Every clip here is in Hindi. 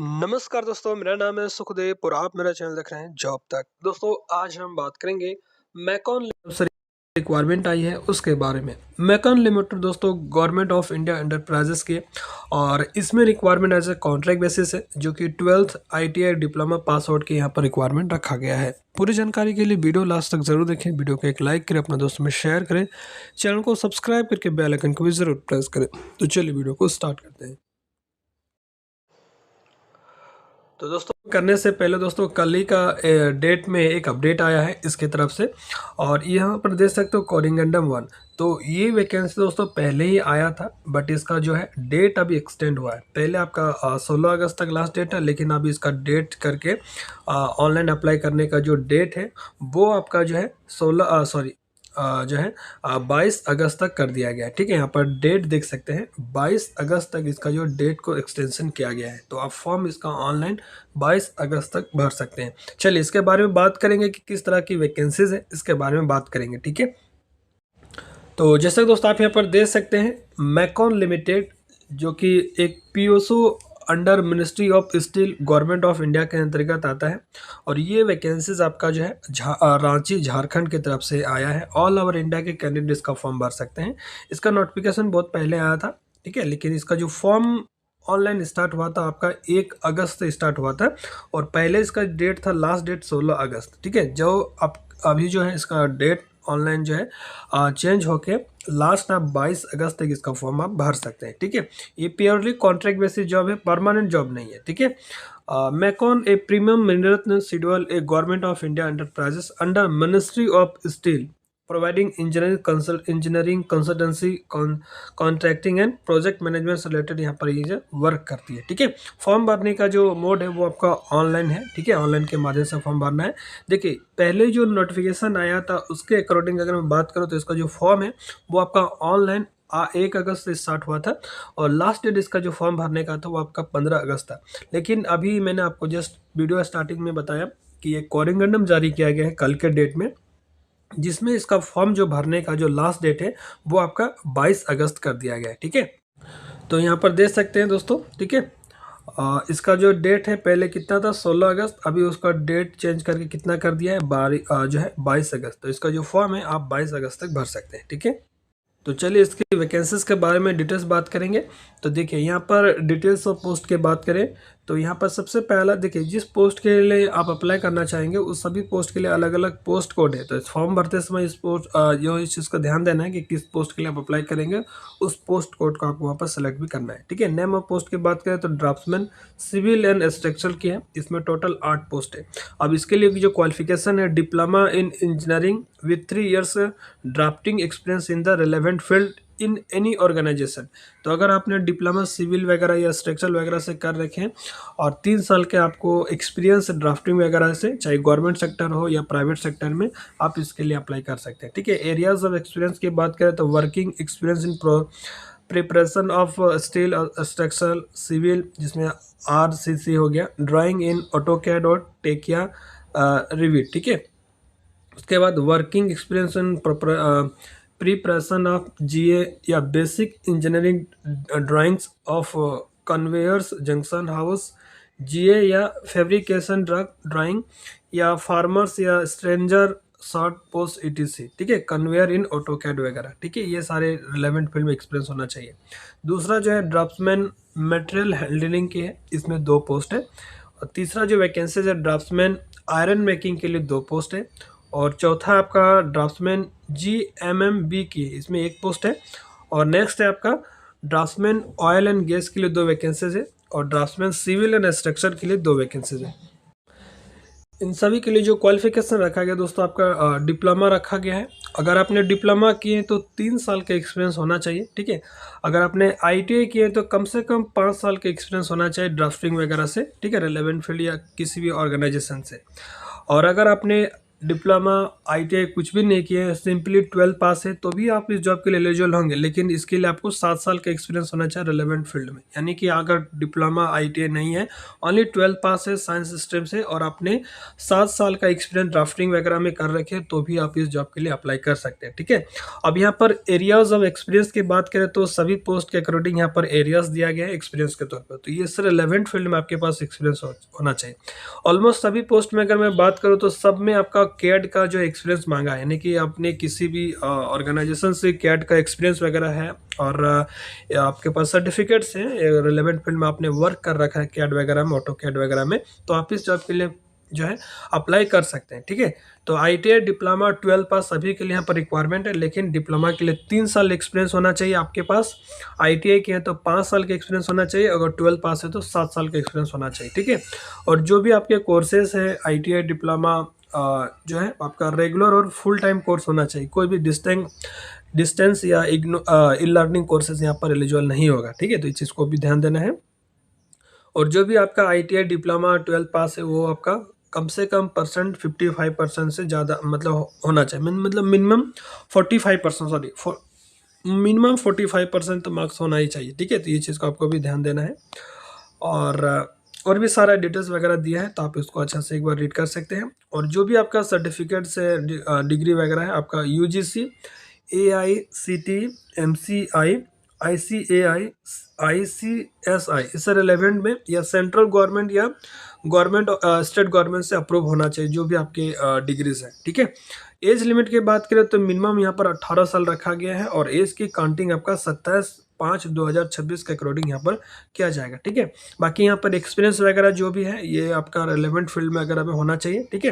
नमस्कार दोस्तों, मेरा नाम है सुखदेव और आप मेरा चैनल देख रहे हैं जॉब तक। दोस्तों आज हम बात करेंगे मैकॉन से रिक्वायरमेंट आई है उसके बारे में। मैकॉन लिमिटेड दोस्तों गवर्नमेंट ऑफ इंडिया एंटरप्राइजेस के, और इसमें requirement as a contract basis है, जो कि 12th ITI diploma pass out के यहाँ पर रिक्वायरमेंट रखा गया है। पूरी जानकारी के लिए वीडियो लास्ट तक जरूर देखें, वीडियो को एक लाइक करें, अपने दोस्तों में शेयर करें, चैनल को सब्सक्राइब करके बेल आइकन को भी जरूर प्रेस करें। तो चलिए वीडियो को स्टार्ट करते हैं। तो दोस्तों करने से पहले दोस्तों कल ही का डेट में एक अपडेट आया है इसकी तरफ से, और यहाँ पर देख सकते हो कोरिंगंडम 1। तो ये वैकेंसी दोस्तों पहले ही आया था, बट इसका जो है डेट अभी एक्सटेंड हुआ है। पहले आपका 16 अगस्त तक लास्ट डेट है, लेकिन अभी इसका डेट करके ऑनलाइन अप्लाई करने का जो डेट है वो आपका जो है 22 अगस्त तक कर दिया गया है। ठीक है, यहाँ पर डेट देख सकते हैं, 22 अगस्त तक इसका जो डेट को एक्सटेंशन किया गया है। तो आप फॉर्म इसका ऑनलाइन 22 अगस्त तक भर सकते हैं। चलिए इसके बारे में बात करेंगे कि किस तरह की वैकेंसीज है, इसके बारे में बात करेंगे। ठीक है, तो जैसे दोस्तों आप यहाँ पर देख सकते हैं, मैकॉन लिमिटेड जो कि एक POSO under ministry of steel government of India के अंतर्गत आता है, और ये वैकेंसीज आपका जो है रांची झारखंड की तरफ से आया है। ऑल ओवर इंडिया के कैंडिडेट इसका फॉर्म भर सकते हैं। इसका नोटिफिकेशन बहुत पहले आया था, ठीक है, लेकिन इसका जो फॉर्म ऑनलाइन स्टार्ट हुआ था आपका 1 अगस्त से स्टार्ट हुआ था, और पहले इसका डेट था लास्ट डेट 16 अगस्त। ठीक है, जो अब अभी जो है इसका डेट ऑनलाइन जो है चेंज होके लास्ट आप 22 अगस्त तक इसका फॉर्म आप भर सकते हैं। ठीक है, ये प्योरली कॉन्ट्रैक्ट बेसिस जॉब है, परमानेंट जॉब नहीं है। ठीक है, MECON a premium Miniratna schedule A government of India enterprises under ministry of steel providing engineering consultancy contracting and project management से रिलेटेड यहाँ पर ये वर्क करती है। ठीक है, फॉर्म भरने का जो मोड है वो आपका ऑनलाइन है। ठीक है, ऑनलाइन के माध्यम से फॉर्म भरना है। देखिए पहले जो नोटिफिकेशन आया था उसके अकॉर्डिंग अगर मैं बात करूँ तो इसका जो फॉर्म है वो आपका ऑनलाइन 1 अगस्त से स्टार्ट हुआ था, और लास्ट डेट इसका जो फॉर्म भरने का था वो आपका 15 अगस्त था। लेकिन अभी मैंने आपको जस्ट वीडियो स्टार्टिंग में बताया कि ये कोरिंगंडम जारी किया गया है कल के डेट में, जिसमें इसका फॉर्म जो भरने का जो लास्ट डेट है वो आपका 22 अगस्त कर दिया गया है। ठीक है, तो यहाँ पर देख सकते हैं दोस्तों। ठीक है, इसका जो डेट है पहले कितना था 16 अगस्त, अभी उसका डेट चेंज करके कितना कर दिया है जो है 22 अगस्त। तो इसका जो फॉर्म है आप 22 अगस्त तक भर सकते हैं। ठीक है, तो चलिए इसकी वैकेंसीज के बारे में डिटेल्स बात करेंगे। तो देखिए यहाँ पर डिटेल्स ऑफ पोस्ट की बात करें तो यहाँ पर सबसे पहला देखिए, जिस पोस्ट के लिए आप अप्लाई करना चाहेंगे उस सभी पोस्ट के लिए अलग अलग पोस्ट कोड है। तो इस फॉर्म भरते समय इस चीज़ का ध्यान देना है कि किस पोस्ट के लिए आप अप्लाई करेंगे, उस पोस्ट कोड को आपको वहाँ पर सेलेक्ट भी करना है। ठीक है, नेम ऑफ पोस्ट की बात करें तो ड्राफ्ट्समैन सिविल एंड स्ट्रक्चरल की है, इसमें टोटल 8 पोस्ट है। अब इसके लिए जो क्वालिफिकेशन है, diploma in engineering with 3 years drafting experience in the relevant field in any organisation. तो अगर आपने डिप्लोमा सिविल वगैरह या स्ट्रक्चरल वगैरह से कर रखे हैं और 3 साल के आपको एक्सपीरियंस ड्राफ्टिंग वगैरह से, चाहे गवर्नमेंट सेक्टर हो या प्राइवेट सेक्टर में, आप इसके लिए अप्लाई कर सकते हैं। ठीक है, एरियाज ऑफ एक्सपीरियंस की बात करें तो working experience in preparation of steel structural civil, जिसमें RCC हो गया, ड्राइंग इन ऑटोकैड और टेकिया रिविट। ठीक है, उसके बाद working experience in preparation of GA या basic engineering drawings of conveyors junction house, GA या फैब्रिकेशन ड्राइंग या फार्मर्स या स्ट्रेंजर शॉर्ट पोस्ट ETC। ठीक है, कन्वेयर इन ऑटोकैड वगैरह। ठीक है, ये सारे रिलेवेंट फील्ड में एक्सपीरियंस होना चाहिए। दूसरा जो है ड्राफ्ट्समैन मटेरियल हैंडलिंग की है, इसमें 2 पोस्ट है। और तीसरा जो वैकेंसीज है ड्राफ्ट्समैन आयरन मेकिंग के लिए 2 पोस्ट है। और चौथा आपका ड्राफ्ट्समैन GMMB की, इसमें 1 पोस्ट है। और नेक्स्ट है आपका ड्राफ्ट्समैन ऑयल एंड गैस के लिए 2 वैकेंसीज है, और ड्राफ्ट्समैन सिविल एंड स्ट्रक्चर के लिए 2 वैकेंसीज है। इन सभी के लिए जो क्वालिफिकेशन रखा गया दोस्तों आपका डिप्लोमा रखा गया है। अगर आपने डिप्लोमा किए हैं तो 3 साल का एक्सपीरियंस होना चाहिए। ठीक है, अगर आपने ITI किए हैं तो कम से कम 5 साल का एक्सपीरियंस होना चाहिए ड्राफ्टिंग वगैरह से। ठीक है, रिलेवेंट फील्ड या किसी भी ऑर्गेनाइजेशन से। और अगर आपने डिप्लोमा, आईटीआई कुछ भी नहीं किए हैं, सिंपली 12 पास है, तो भी आप इस जॉब के लिए एलिजिबल होंगे। लेकिन इसके लिए आपको 7 साल का एक्सपीरियंस होना चाहिए रिलेवेंट फील्ड में। यानी कि अगर डिप्लोमा, आईटीआई नहीं है, ओनली 12 पास है साइंस स्ट्रीम से, और आपने 7 साल का एक्सपीरियंस ड्राफ्टिंग वगैरह में कर रखे, तो भी आप इस जॉब के लिए अप्लाई कर सकते हैं। ठीक है, अब यहाँ पर एरियाज ऑफ एक्सपीरियंस की बात करें तो सभी पोस्ट के अकॉर्डिंग यहाँ पर एरियाज दिया गया है एक्सपीरियंस के तौर पर। तो ये सर रिलेवेंट फील्ड में आपके पास एक्सपीरियंस होना चाहिए। ऑलमोस्ट सभी पोस्ट में अगर मैं बात करूँ तो सब में आपका कैड का जो एक्सपीरियंस मांगा है, यानी कि आपने किसी भी ऑर्गेनाइजेशन से कैड का एक्सपीरियंस वगैरह है, और आपके पास सर्टिफिकेट्स हैं, रिलेवेंट फील्ड में आपने वर्क कर रखा है कैड वगैरह में, ऑटो कैड वगैरह में, तो आप इस जॉब के लिए जो है अप्लाई कर सकते हैं। ठीक है, तो आईटीआई, डिप्लोमा, 12 पास सभी के लिए यहाँ पर रिक्वायरमेंट है। लेकिन डिप्लोमा के लिए 3 साल एक्सपीरियंस होना चाहिए आपके पास, आईटीआई के हैं तो 5 साल का एक्सपीरियंस होना चाहिए, अगर 12 पास है तो 7 साल का एक्सपीरियंस होना चाहिए। ठीक है, और जो भी आपके कोर्सेज है आईटीआई, डिप्लोमा, जो है आपका रेगुलर और फुल टाइम कोर्स होना चाहिए। कोई भी डिस्टेंस या ई लर्निंग कोर्सेज यहाँ पर एलिजिबल नहीं होगा। ठीक है, तो इस चीज़ को भी ध्यान देना है। और जो भी आपका आईटीआई, डिप्लोमा, 12 पास है, वो आपका कम से कम परसेंट 55% से ज़्यादा मतलब होना चाहिए। मतलब मिनिमम 45%, सॉरी, मिनिमम 45% तो मार्क्स होना ही चाहिए। ठीक है, तो ये चीज़ को आपको भी ध्यान देना है। और भी सारा डिटेल्स वगैरह दिया है, तो आप इसको अच्छा से एक बार रीड कर सकते हैं। और जो भी आपका सर्टिफिकेट्स है, डिग्री वगैरह है, आपका UGC, AICT, MCI, ICAI, ICSI, इससे रिलेवेंट में, या सेंट्रल गवर्नमेंट या गवर्नमेंट, स्टेट गवर्नमेंट से अप्रूव होना चाहिए जो भी आपके डिग्रीज हैं। ठीक है, एज लिमिट की बात करें तो मिनिमम यहाँ पर 18 साल रखा गया है, और एज की काउंटिंग आपका 27/5/2026 के अकॉर्डिंग यहाँ पर किया जाएगा। ठीक है, बाकी यहाँ पर एक्सपीरियंस वगैरह जो भी है ये आपका रिलेवेंट फील्ड में अगर होना चाहिए। ठीक है,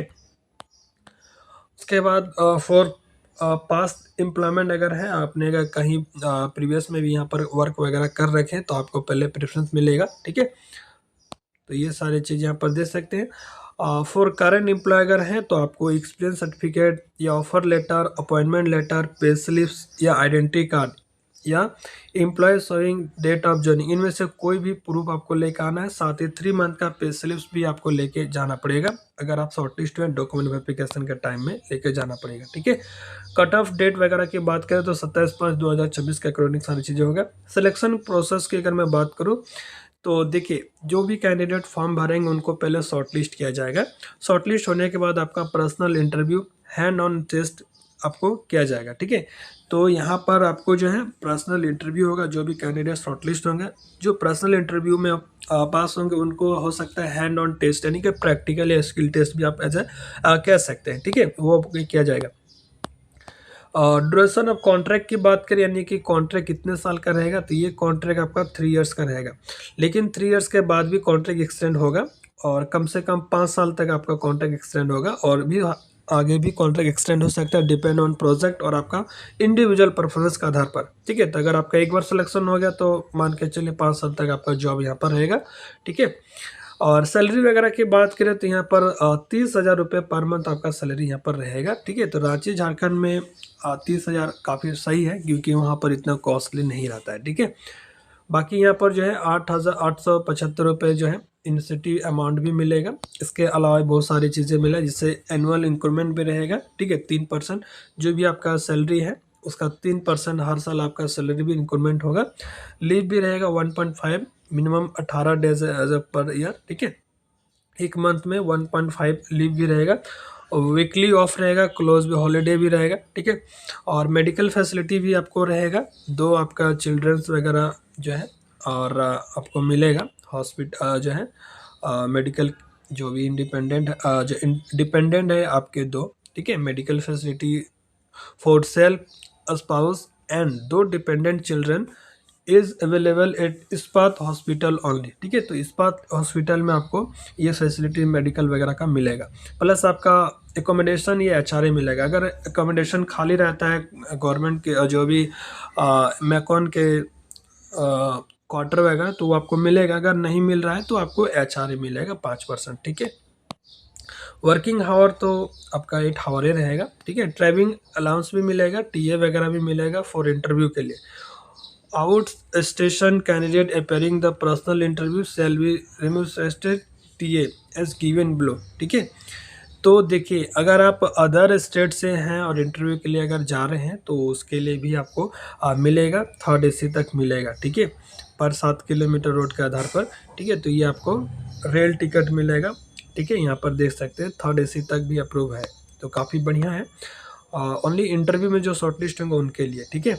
उसके बाद फॉर पास्ट एम्प्लॉयमेंट अगर है, आपने अगर कहीं प्रीवियस में भी यहाँ पर वर्क वगैरह कर रखे हैं, तो आपको पहले प्रेफरेंस मिलेगा। ठीक है, तो ये सारी चीज़ यहाँ पर दे सकते हैं। फॉर करंट एम्प्लॉय अगर हैं तो आपको एक्सपीरियंस सर्टिफिकेट या offer letter, appointment letter, pay slips या आइडेंटिटी कार्ड या employ showing date of joining, इनमें से कोई भी प्रूफ आपको लेकर आना है। साथ ही 3 मंथ का पे स्लिप्स भी आपको लेके जाना पड़ेगा, अगर आप शॉर्टलिस्ट हैं, डॉक्यूमेंट वेरिफिकेशन के टाइम में लेके जाना पड़ेगा। ठीक है, कट ऑफ डेट वगैरह की बात करें तो 27/5/2026 के अकॉर्डिंग सारी चीज़ें होगा। सिलेक्शन प्रोसेस की अगर मैं बात करूँ तो देखिए, जो भी कैंडिडेट फॉर्म भरेंगे उनको पहले शॉर्टलिस्ट किया जाएगा। शॉर्टलिस्ट होने के बाद आपका personal interview, hand on test आपको किया जाएगा। ठीक है, तो यहाँ पर आपको जो है पर्सनल इंटरव्यू होगा। जो भी कैंडिडेट शॉर्टलिस्ट होंगे, जो पर्सनल इंटरव्यू में पास होंगे, उनको हो सकता है हैंड ऑन टेस्ट, यानी कि प्रैक्टिकल या स्किल टेस्ट भी आप ऐसा कह सकते हैं। ठीक है, वो किया जाएगा। ड्यूरेशन ऑफ कॉन्ट्रैक्ट की बात करें, यानी कि कॉन्ट्रैक्ट कितने साल का रहेगा, तो ये कॉन्ट्रैक्ट आपका 3 इयर्स का रहेगा। लेकिन 3 इयर्स के बाद भी कॉन्ट्रैक्ट एक्सटेंड होगा, और कम से कम 5 साल तक आपका कॉन्ट्रैक्ट एक्सटेंड होगा, और भी आगे भी कॉन्ट्रैक्ट एक्सटेंड हो सकता है, डिपेंड ऑन प्रोजेक्ट और आपका इंडिविजुअल परफॉर्मेंस के आधार पर। ठीक है, तो अगर आपका एक बार सिलेक्शन हो गया तो मान के चलिए 5 साल तक आपका जॉब यहाँ पर रहेगा। ठीक है, और सैलरी वगैरह की बात करें तो यहाँ पर 30,000 रुपये पर मंथ आपका सैलरी यहाँ पर रहेगा। ठीक है, तो रांची झारखंड में 30,000 काफ़ी सही है, क्योंकि वहाँ पर इतना कॉस्टली नहीं रहता है। ठीक है, बाकी यहाँ पर जो है 8,875 रुपये जो है इंसेंटिव अमाउंट भी मिलेगा। इसके अलावा बहुत सारी चीज़ें मिले, जिससे एनुअल इंक्रीमेंट भी रहेगा। ठीक है, 3%, जो भी आपका सैलरी है उसका 3% हर साल आपका सैलरी भी इंक्रीमेंट होगा। लीव भी रहेगा 1.5, minimum 18 days as a per year. ठीक है, एक मंथ में 1.5 लीव भी रहेगा, और वीकली ऑफ रहेगा, क्लोज भी हॉलीडे भी रहेगा। ठीक है, और मेडिकल फैसिलिटी भी आपको रहेगा, 2 आपका चिल्ड्रंस वगैरह जो है, और आपको मिलेगा हॉस्पिटल जो है, मेडिकल, जो भी जो डिपेंडेंट है आपके 2। ठीक है, medical facility for self, spouse and 2 dependent children is available at इस्पात हॉस्पिटल ओनली। ठीक है, तो इस्पात हॉस्पिटल में आपको ये फैसिलिटी मेडिकल वगैरह का मिलेगा, प्लस आपका एकोमोडेशन ये एचआरए मिलेगा। अगर एकोमोडेशन खाली रहता है गवर्नमेंट के, जो भी मैकॉन के क्वार्टर वगैरह, तो वो आपको मिलेगा। अगर नहीं मिल रहा है तो आपको एचआरए मिलेगा 5%। ठीक है, वर्किंग हावर तो आपका 8 हावर ही रहेगा। ठीक है, ट्रैवलिंग अलाउंस भी मिलेगा, टीए वगैरह भी मिलेगा फॉर इंटरव्यू के लिए। Outstation candidate appearing the personal interview shall be remunerated TA as given below. ठीक है, तो देखिए, अगर आप अदर स्टेट से हैं और इंटरव्यू के लिए अगर जा रहे हैं तो उसके लिए भी आपको मिलेगा, थर्ड एसी तक मिलेगा, ठीक है, पर 7 किलोमीटर रोड के आधार पर, ठीक है। तो ये आपको रेल टिकट मिलेगा, ठीक है। यहाँ पर देख सकते हैं थर्ड एसी तक भी अप्रूव है, तो काफ़ी बढ़िया है। ओनली इंटरव्यू में जो शॉर्टलिस्ट होंगे उनके लिए, ठीक है।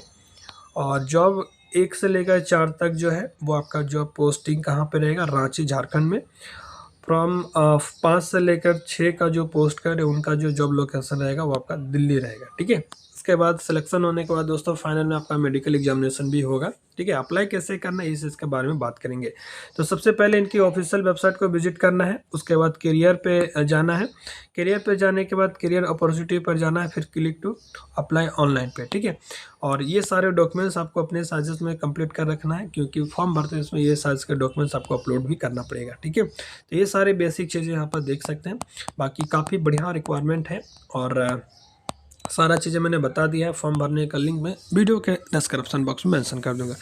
और जॉब 1 से लेकर 4 तक जो है वो आपका जॉब पोस्टिंग कहाँ पे रहेगा, रांची झारखंड में। फ्रॉम 5 से लेकर 6 का जो पोस्ट कोड है उनका जो जॉब लोकेशन रहेगा वो आपका दिल्ली रहेगा, ठीक है। उसके बाद सिलेक्शन होने के बाद दोस्तों फाइनल में आपका मेडिकल एग्जामिनेशन भी होगा, ठीक है। अप्लाई कैसे करना है इसके बारे में बात करेंगे। तो सबसे पहले इनकी ऑफिशियल वेबसाइट को विजिट करना है, उसके बाद करियर पे जाना है। करियर पे जाने के बाद करियर अपॉर्चुनिटी पर जाना है, फिर क्लिक टू अप्लाई ऑनलाइन पे, ठीक है। और ये सारे डॉक्यूमेंट्स आपको अपने साइजेस में कंप्लीट कर रखना है, क्योंकि फॉर्म भरते हैं इसमें ये साइज के डॉक्यूमेंट्स आपको अपलोड भी करना पड़ेगा, ठीक है। तो ये सारे बेसिक चीज़ें यहाँ पर देख सकते हैं। बाकी काफ़ी बढ़िया रिक्वायरमेंट है और सारा चीज़ें मैंने बता दिया है। फॉर्म भरने का लिंक मैं वीडियो के डिस्क्रिप्शन बॉक्स में मेंशन कर दूंगा।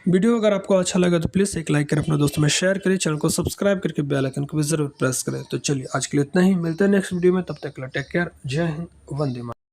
वीडियो अगर आपको अच्छा लगा तो प्लीज़ एक लाइक करें, अपने दोस्तों में शेयर करें, चैनल को सब्सक्राइब करके बेल आइकन को भी जरूर प्रेस करें। तो चलिए आज के लिए इतना ही, मिलते हैं नेक्स्ट वीडियो में, तब तक के लिए टेक केयर, जय हिंद, वंदे मातरम।